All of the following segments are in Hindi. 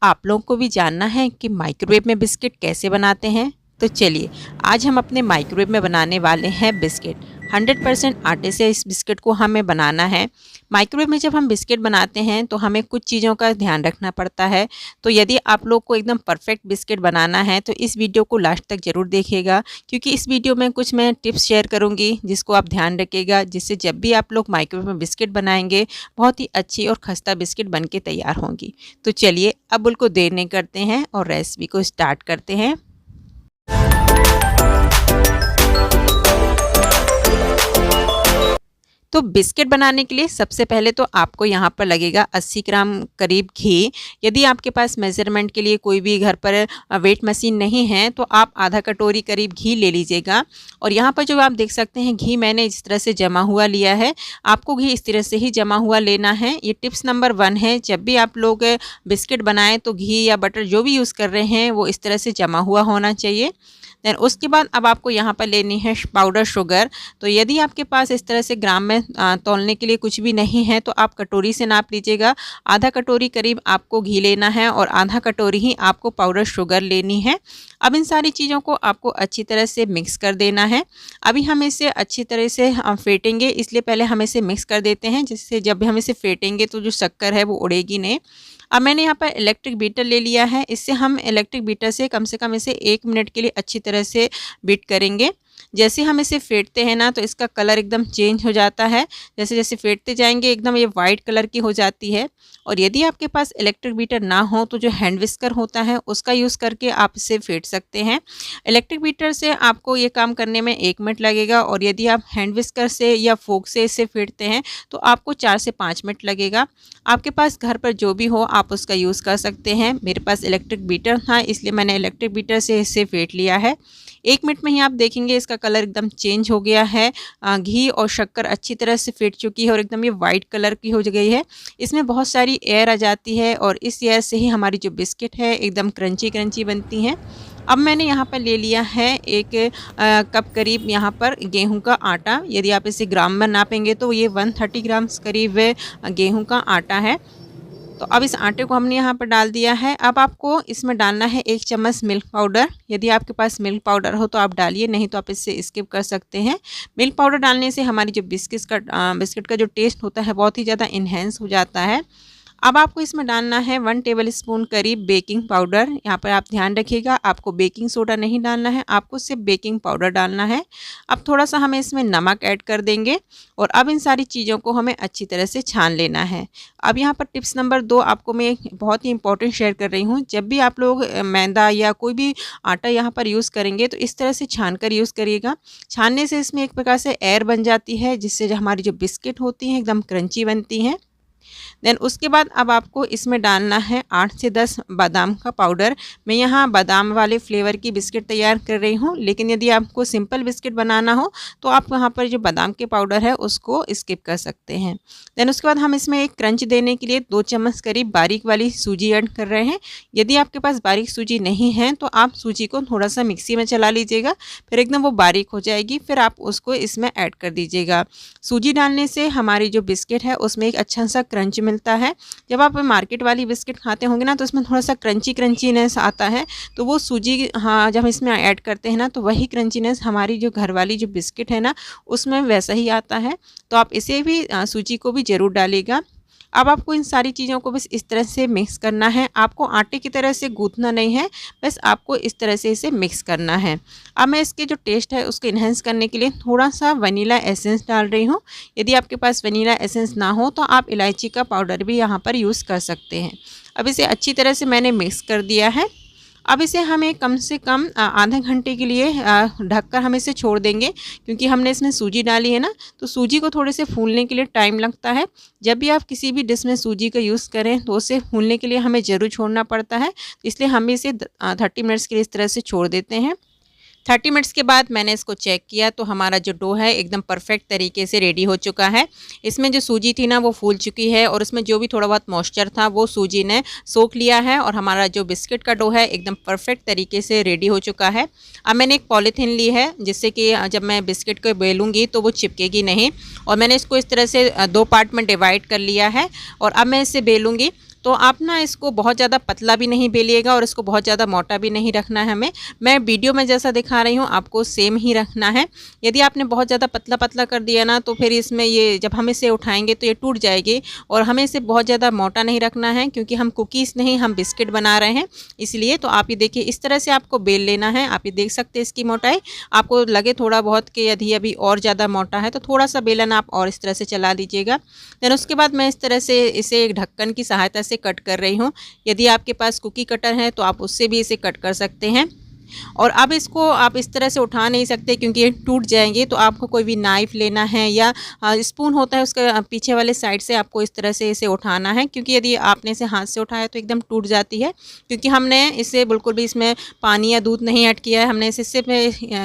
आप लोगों को भी जानना है कि माइक्रोवेव में बिस्किट कैसे बनाते हैं। तो चलिए, आज हम अपने माइक्रोवेव में बनाने वाले हैं बिस्किट। 100% आटे से इस बिस्किट को हमें बनाना है। माइक्रोवेव में जब हम बिस्किट बनाते हैं तो हमें कुछ चीज़ों का ध्यान रखना पड़ता है। तो यदि आप लोग को एकदम परफेक्ट बिस्किट बनाना है तो इस वीडियो को लास्ट तक ज़रूर देखिएगा, क्योंकि इस वीडियो में कुछ मैं टिप्स शेयर करूँगी जिसको आप ध्यान रखिएगा, जिससे जब भी आप लोग माइक्रोवेव में बिस्किट बनाएंगे बहुत ही अच्छी और खस्ता बिस्किट बन के तैयार होंगी। तो चलिए, अब बिल्कुल देर नहीं करते हैं और रेसिपी को स्टार्ट करते हैं। तो बिस्किट बनाने के लिए सबसे पहले तो आपको यहाँ पर लगेगा 80 ग्राम करीब घी। यदि आपके पास मेज़रमेंट के लिए कोई भी घर पर वेट मशीन नहीं है तो आप आधा कटोरी करीब घी ले लीजिएगा। और यहाँ पर जो आप देख सकते हैं घी मैंने इस तरह से जमा हुआ लिया है। आपको घी इस तरह से ही जमा हुआ लेना है। ये टिप्स नंबर 1 है। जब भी आप लोग बिस्किट बनाएं तो घी या बटर जो भी यूज़ कर रहे हैं वो इस तरह से जमा हुआ होना चाहिए। देन उसके बाद अब आपको यहाँ पर लेनी है पाउडर शुगर। तो यदि आपके पास इस तरह से ग्राम में तौलने के लिए कुछ भी नहीं है तो आप कटोरी से नाप लीजिएगा। आधा कटोरी करीब आपको घी लेना है और आधा कटोरी ही आपको पाउडर शुगर लेनी है। अब इन सारी चीज़ों को आपको अच्छी तरह से मिक्स कर देना है। अभी हम इसे अच्छी तरह से फेंटेंगे, इसलिए पहले हम इसे मिक्स कर देते हैं, जिससे जब हम इसे फेंटेंगे तो जो शक्कर है वो उड़ेगी नहीं। अब मैंने यहाँ पर इलेक्ट्रिक बीटर ले लिया है। इससे हम इलेक्ट्रिक बीटर से कम इसे 1 मिनट के लिए अच्छी तरह से बीट करेंगे। जैसे हम इसे फेंटते हैं ना तो इसका कलर एकदम चेंज हो जाता है। जैसे जैसे फेंटते जाएंगे एकदम ये वाइट कलर की हो जाती है। और यदि आपके पास इलेक्ट्रिक बीटर ना हो तो जो हैंड विस्कर होता है उसका यूज़ करके आप इसे फेंट सकते हैं। इलेक्ट्रिक बीटर से आपको ये काम करने में 1 मिनट लगेगा और यदि आप हैंड विस्कर से या फोक से इसे फेंटते हैं तो आपको 4 से 5 मिनट लगेगा। आपके पास घर पर जो भी हो आप उसका यूज़ कर सकते हैं। मेरे पास इलेक्ट्रिक बीटर था इसलिए मैंने इलेक्ट्रिक बीटर से इसे फेंट लिया है। 1 मिनट में ही आप देखेंगे इसका कलर एकदम चेंज हो गया है। घी और शक्कर अच्छी तरह से फेंट चुकी है और एकदम ये वाइट कलर की हो गई है। इसमें बहुत सारी एयर आ जाती है और इस एयर से ही हमारी जो बिस्किट है एकदम क्रंची क्रंची बनती हैं। अब मैंने यहाँ पर ले लिया है 1 कप करीब यहाँ पर गेहूं का आटा। यदि आप इसे ग्राम में नापेंगे तो ये 130 ग्राम करीब गेहूं का आटा है। तो अब इस आटे को हमने यहाँ पर डाल दिया है। अब आपको इसमें डालना है 1 चम्मच मिल्क पाउडर। यदि आपके पास मिल्क पाउडर हो तो आप डालिए, नहीं तो आप इससे स्किप कर सकते हैं। मिल्क पाउडर डालने से हमारी जो बिस्किट का जो टेस्ट होता है बहुत ही ज़्यादा इन्हेंस हो जाता है। अब आपको इसमें डालना है 1 टेबल स्पून करीब बेकिंग पाउडर। यहाँ पर आप ध्यान रखिएगा, आपको बेकिंग सोडा नहीं डालना है, आपको सिर्फ बेकिंग पाउडर डालना है। अब थोड़ा सा हमें इसमें नमक ऐड कर देंगे और अब इन सारी चीज़ों को हमें अच्छी तरह से छान लेना है। अब यहाँ पर टिप्स नंबर 2 आपको मैं बहुत ही इंपॉर्टेंट शेयर कर रही हूँ। जब भी आप लोग मैदा या कोई भी आटा यहाँ पर यूज़ करेंगे तो इस तरह से छान कर यूज़ करिएगा। छानने से इसमें एक प्रकार से एयर बन जाती है, जिससे जो हमारी जो बिस्किट होती हैं एकदम क्रंची बनती हैं। देन उसके बाद अब आपको इसमें डालना है 8 से 10 बादाम का पाउडर। मैं यहाँ बादाम वाले फ्लेवर की बिस्किट तैयार कर रही हूँ, लेकिन यदि आपको सिंपल बिस्किट बनाना हो तो आप यहाँ पर जो बादाम के पाउडर है उसको स्किप कर सकते हैं। देन उसके बाद हम इसमें एक क्रंच देने के लिए 2 चम्मच करीब बारीक वाली सूजी ऐड कर रहे हैं। यदि आपके पास बारीक सूजी नहीं है तो आप सूजी को थोड़ा सा मिक्सी में चला लीजिएगा, फिर एकदम वो बारीक हो जाएगी, फिर आप उसको इसमें ऐड कर दीजिएगा। सूजी डालने से हमारी जो बिस्किट है उसमें एक अच्छा सा क्रंच मिलता है। जब आप मार्केट वाली बिस्किट खाते होंगे ना तो उसमें थोड़ा सा क्रंचीनेस आता है, तो वो सूजी जब हम इसमें ऐड करते हैं ना तो वही क्रंचीनेस हमारी जो घर वाली जो बिस्किट है ना उसमें वैसा ही आता है। तो आप इसे भी सूजी को भी ज़रूर डालिएगा। अब आपको इन सारी चीज़ों को बस इस तरह से मिक्स करना है। आपको आटे की तरह से गूंथना नहीं है, बस आपको इस तरह से इसे मिक्स करना है। अब मैं इसके जो टेस्ट है उसको इन्हेंस करने के लिए थोड़ा सा वनीला एसेंस डाल रही हूँ। यदि आपके पास वनीला एसेंस ना हो तो आप इलायची का पाउडर भी यहाँ पर यूज़ कर सकते हैं। अब इसे अच्छी तरह से मैंने मिक्स कर दिया है। अब इसे हमें कम से कम आधे घंटे के लिए ढककर हम इसे छोड़ देंगे, क्योंकि हमने इसमें सूजी डाली है ना तो सूजी को थोड़े से फूलने के लिए टाइम लगता है। जब भी आप किसी भी डिश में सूजी का यूज़ करें तो उसे फूलने के लिए हमें ज़रूर छोड़ना पड़ता है। इसलिए हम इसे 30 मिनट्स के लिए इस तरह से छोड़ देते हैं। 30 मिनट्स के बाद मैंने इसको चेक किया तो हमारा जो डो है एकदम परफेक्ट तरीके से रेडी हो चुका है। इसमें जो सूजी थी ना वो फूल चुकी है और उसमें जो भी थोड़ा बहुत मॉइस्चर था वो सूजी ने सोख लिया है और हमारा जो बिस्किट का डो है एकदम परफेक्ट तरीके से रेडी हो चुका है। अब मैंने एक पॉलीथीन ली है जिससे कि जब मैं बिस्किट को बेलूँगी तो वो चिपकेगी नहीं, और मैंने इसको इस तरह से 2 पार्ट में डिवाइड कर लिया है और अब मैं इसे बेलूँगी तो आप ना इसको बहुत ज़्यादा पतला भी नहीं बेलिएगा और इसको बहुत ज़्यादा मोटा भी नहीं रखना है हमें। मैं वीडियो में जैसा दिखा रही हूँ आपको सेम ही रखना है। यदि आपने बहुत ज़्यादा पतला पतला कर दिया ना तो फिर इसमें ये जब हम इसे उठाएंगे तो ये टूट जाएगी। और हमें इसे बहुत ज़्यादा मोटा नहीं रखना है क्योंकि हम कुकीज़ नहीं, हम बिस्किट बना रहे हैं इसलिए। तो आप ये देखिए इस तरह से आपको बेल लेना है। आप ये देख सकते हैं इसकी मोटाई। आपको लगे थोड़ा बहुत कि यदि अभी और ज़्यादा मोटा है तो थोड़ा सा बेलन आप और इस तरह से चला दीजिएगा। देन उसके बाद मैं इस तरह से इसे एक ढक्कन की सहायता से कट कर रही हूँ। यदि आपके पास कुकी कटर है तो आप उससे भी इसे कट कर सकते हैं। और अब इसको आप इस तरह से उठा नहीं सकते क्योंकि ये टूट जाएंगे। तो आपको कोई भी नाइफ़ लेना है या स्पून होता है उसके पीछे वाले साइड से आपको इस तरह से इसे उठाना है, क्योंकि यदि आपने इसे हाथ से उठाया तो एकदम टूट जाती है। क्योंकि हमने इसे बिल्कुल भी इसमें पानी या दूध नहीं ऐड किया है, हमने इसे सिर्फ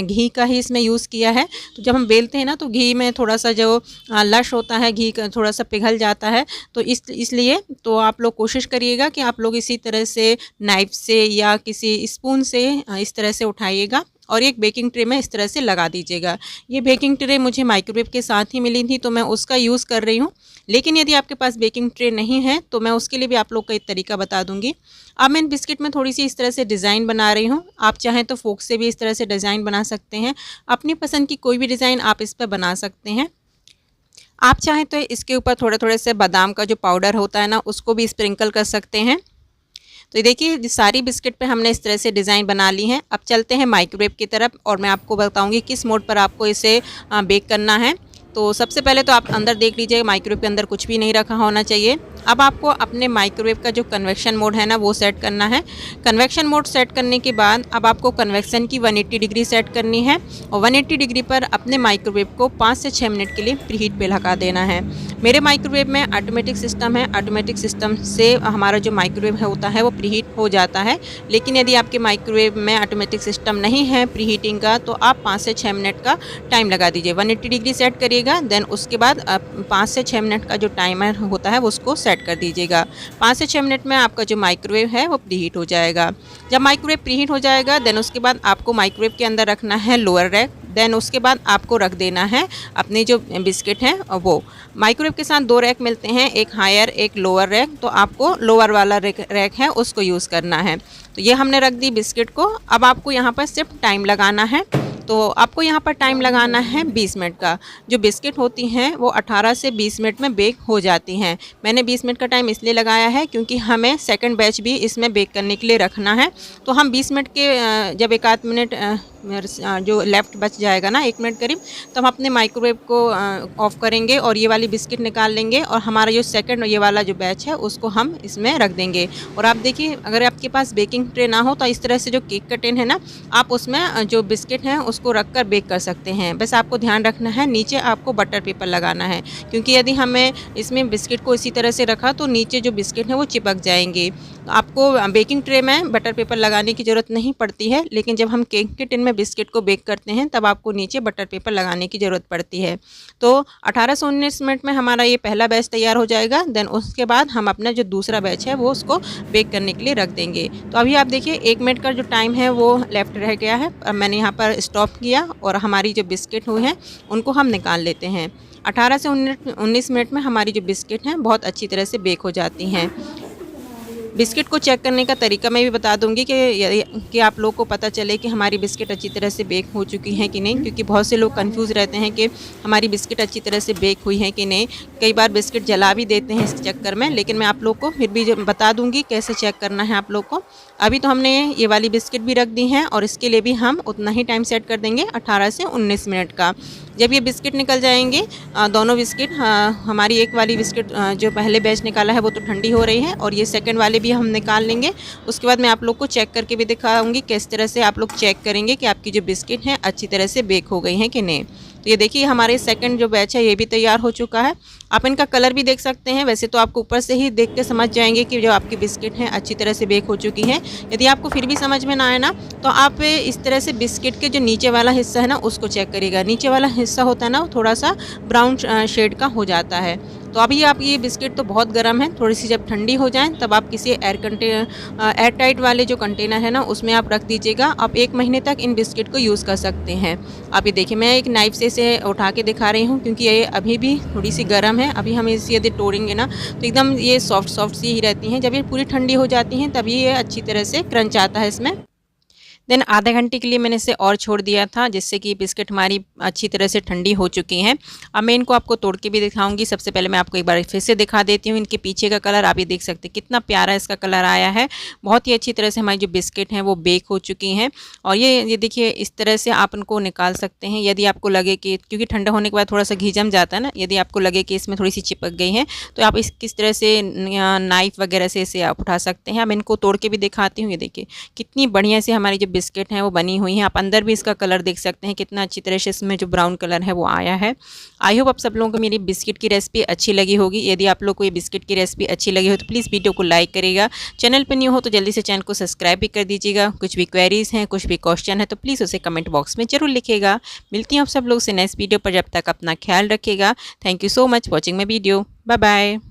घी का ही इसमें यूज़ किया है। तो जब हम बेलते हैं ना तो घी में थोड़ा सा जो लश होता है घी का थोड़ा सा पिघल जाता है। तो इसलिए तो आप लोग कोशिश करिएगा कि आप लोग इसी तरह से नाइफ़ से या किसी स्पून से इस तरह से उठाइएगा और एक बेकिंग ट्रे में इस तरह से लगा दीजिएगा। ये बेकिंग ट्रे मुझे माइक्रोवेव के साथ ही मिली थी तो मैं उसका यूज़ कर रही हूँ। लेकिन यदि आपके पास बेकिंग ट्रे नहीं है तो मैं उसके लिए भी आप लोग को एक तरीका बता दूँगी। अब मैं इन बिस्किट में थोड़ी सी इस तरह से डिज़ाइन बना रही हूँ। आप चाहें तो फोक से भी इस तरह से डिज़ाइन बना सकते हैं। अपनी पसंद की कोई भी डिज़ाइन आप इस पर बना सकते हैं। आप चाहें तो इसके ऊपर थोड़े थोड़े से बादाम का जो पाउडर होता है ना उसको भी स्प्रिंकल कर सकते हैं। तो ये देखिए सारी बिस्किट पे हमने इस तरह से डिज़ाइन बना ली हैं। अब चलते हैं माइक्रोवेव की तरफ और मैं आपको बताऊंगी किस मोड पर आपको इसे बेक करना है। तो सबसे पहले तो आप अंदर देख लीजिए, माइक्रोवेव के अंदर कुछ भी नहीं रखा होना चाहिए। अब आपको अपने माइक्रोवेव का जो कन्वेक्शन मोड है ना वो सेट करना है। कन्वेक्शन मोड सेट करने के बाद अब आपको कन्वेक्शन की 180 डिग्री सेट करनी है और 180 डिग्री पर अपने माइक्रोवेव को 5 से 6 मिनट के लिए प्रीहीट पे लगा देना है। मेरे माइक्रोवेव में ऑटोमेटिक सिस्टम है। ऑटोमेटिक सिस्टम से हमारा जो माइक्रोवेव होता है वो प्रीहीट हो जाता है। लेकिन यदि आपके माइक्रोवेव में ऑटोमेटिक सिस्टम नहीं है प्रीहीटिंग का तो आप 5 से 6 मिनट का टाइम लगा दीजिए। 180 डिग्री सेट करिएगा, देन उसके बाद 5 से 6 मिनट का जो टाइमर होता है वो उसको सेट कर दीजिएगा। 5 से 6 मिनट में आपका जो माइक्रोवेव है वो प्रीहीट हो जाएगा। जब माइक्रोवेव प्रीहीट हो जाएगा देन उसके बाद आपको माइक्रोवेव के अंदर रखना है लोअर रैक। देन उसके बाद आपको रख देना है अपनी जो बिस्किट हैं वो। माइक्रोवेव के साथ 2 रैक मिलते हैं, एक हायर एक लोअर रैक। तो आपको लोअर वाला रैक है उसको यूज़ करना है। तो ये हमने रख दी बिस्किट को। अब आपको यहाँ पर सिर्फ टाइम लगाना है। तो आपको यहाँ पर टाइम लगाना है 20 मिनट का। जो बिस्किट होती हैं वो 18 से 20 मिनट में बेक हो जाती हैं। मैंने 20 मिनट का टाइम इसलिए लगाया है क्योंकि हमें सेकंड बैच भी इसमें बेक करने के लिए रखना है। तो हम 20 मिनट के जब एक आध मिनट जो लेफ़्ट बच जाएगा ना 1 मिनट करीब, तो हम अपने माइक्रोवेव को ऑफ़ करेंगे और ये वाली बिस्किट निकाल लेंगे और हमारा जो सेकंड ये वाला जो बैच है उसको हम इसमें रख देंगे। और आप देखिए अगर आपके पास बेकिंग ट्रे ना हो तो इस तरह से जो केक का टिन है ना आप उसमें जो बिस्किट हैं उसको रख कर बेक कर सकते हैं। बस आपको ध्यान रखना है नीचे आपको बटर पेपर लगाना है, क्योंकि यदि हमें इसमें बिस्किट को इसी तरह से रखा तो नीचे जो बिस्किट हैं वो चिपक जाएंगे। तो आपको बेकिंग ट्रे में बटर पेपर लगाने की ज़रूरत नहीं पड़ती है, लेकिन जब हम केक के टिन में बिस्किट को बेक करते हैं तब आपको नीचे बटर पेपर लगाने की ज़रूरत पड़ती है। तो 18 से 19 मिनट में हमारा ये पहला बैच तैयार हो जाएगा। देन उसके बाद हम अपना जो दूसरा बैच है वो उसको बेक करने के लिए रख देंगे। तो अभी आप देखिए 1 मिनट का जो टाइम है वो लेफ़्ट रह गया है। अब मैंने यहाँ पर स्टॉप किया और हमारी जो बिस्किट हुई हैं उनको हम निकाल लेते हैं। 18 से 19 मिनट में हमारी जो बिस्किट हैं बहुत अच्छी तरह से बेक हो जाती हैं। बिस्किट को चेक करने का तरीका मैं भी बता दूंगी कि आप लोग को पता चले कि हमारी बिस्किट अच्छी तरह से बेक हो चुकी हैं कि नहीं, क्योंकि बहुत से लोग कंफ्यूज रहते हैं कि हमारी बिस्किट अच्छी तरह से बेक हुई है कि नहीं। कई बार बिस्किट जला भी देते हैं इस चक्कर में, लेकिन मैं आप लोग को फिर भी बता दूंगी कैसे चेक करना है आप लोग को। अभी तो हमने ये वाली बिस्किट भी रख दी हैं और इसके लिए भी हम उतना ही टाइम सेट कर देंगे 18 से 19 मिनट का। जब ये बिस्किट निकल जाएंगे दोनों बिस्किट, हमारी एक वाली बिस्किट जो पहले बैच निकाला है वो तो ठंडी हो रही है और ये सेकंड वाले भी हम निकाल लेंगे। उसके बाद मैं आप लोग को चेक करके भी दिखाऊंगी किस तरह से आप लोग चेक करेंगे कि आपकी जो बिस्किट हैं अच्छी तरह से बेक हो गई हैं कि नहीं। तो ये देखिए हमारे सेकंड जो बैच है ये भी तैयार हो चुका है। आप इनका कलर भी देख सकते हैं। वैसे तो आपको ऊपर से ही देख के समझ जाएंगे कि जो आपकी बिस्किट हैं अच्छी तरह से बेक हो चुकी हैं। यदि आपको फिर भी समझ में ना आए ना तो आप इस तरह से बिस्किट के जो नीचे वाला हिस्सा है ना उसको चेक करिएगा। नीचे वाला हिस्सा होता है ना वो थोड़ा सा ब्राउन शेड का हो जाता है। तो अभी आप ये बिस्किट तो बहुत गर्म है, थोड़ी सी जब ठंडी हो जाए तब आप किसी एयर टाइट वाले जो कंटेनर है ना उसमें आप रख दीजिएगा। आप 1 महीने तक इन बिस्किट को यूज़ कर सकते हैं। आप ये देखिए मैं एक नाइफ़ से इसे उठा के दिखा रही हूँ क्योंकि ये अभी भी थोड़ी सी गर्म है। अभी हम इसे यदि तोड़ेंगे ना तो एकदम ये सॉफ्ट सी ही रहती हैं। जब ये पूरी ठंडी हो जाती हैं तभी ये अच्छी तरह से क्रंच आता है इसमें। देन आधे घंटे के लिए मैंने इसे और छोड़ दिया था, जिससे कि बिस्किट हमारी अच्छी तरह से ठंडी हो चुकी हैं। अब मैं इनको आपको तोड़ के भी दिखाऊंगी। सबसे पहले मैं आपको एक बार फिर से दिखा देती हूँ। इनके पीछे का कलर आप ये देख सकते हैं कितना प्यारा इसका कलर आया है। बहुत ही अच्छी तरह से हमारी जो बिस्किट हैं वो बेक हो चुकी हैं। और ये देखिए इस तरह से आप इनको निकाल सकते हैं। यदि आपको लगे कि, क्योंकि ठंडा होने के बाद थोड़ा सा घी जम जाता है ना, यदि आपको लगे कि इसमें थोड़ी सी चिपक गई है तो आप इस किस तरह से नाइफ़ वगैरह से इसे आप उठा सकते हैं। अब इनको तोड़ के भी दिखाती हूँ। ये देखिए कितनी बढ़िया से हमारी जो बिस्किट हैं वो बनी हुई हैं। आप अंदर भी इसका कलर देख सकते हैं कितना अच्छी तरह से इसमें जो ब्राउन कलर है वो आया है। आई होप आप सब लोगों को मेरी बिस्किट की रेसिपी अच्छी लगी होगी। यदि आप लोग को ये बिस्किट की रेसिपी अच्छी लगी हो तो प्लीज़ वीडियो को लाइक करिएगा। चैनल पर न्यू हो तो जल्दी से चैनल को सब्सक्राइब भी कर दीजिएगा। कुछ भी क्वेरीज़ हैं, कुछ भी क्वेश्चन है तो प्लीज़ उसे कमेंट बॉक्स में ज़रूर लिखिएगा। मिलती हूँ आप सब लोग से नेक्स्ट वीडियो पर, जब तक अपना ख्याल रखिएगा। Thank you so much watching my video. Bye bye.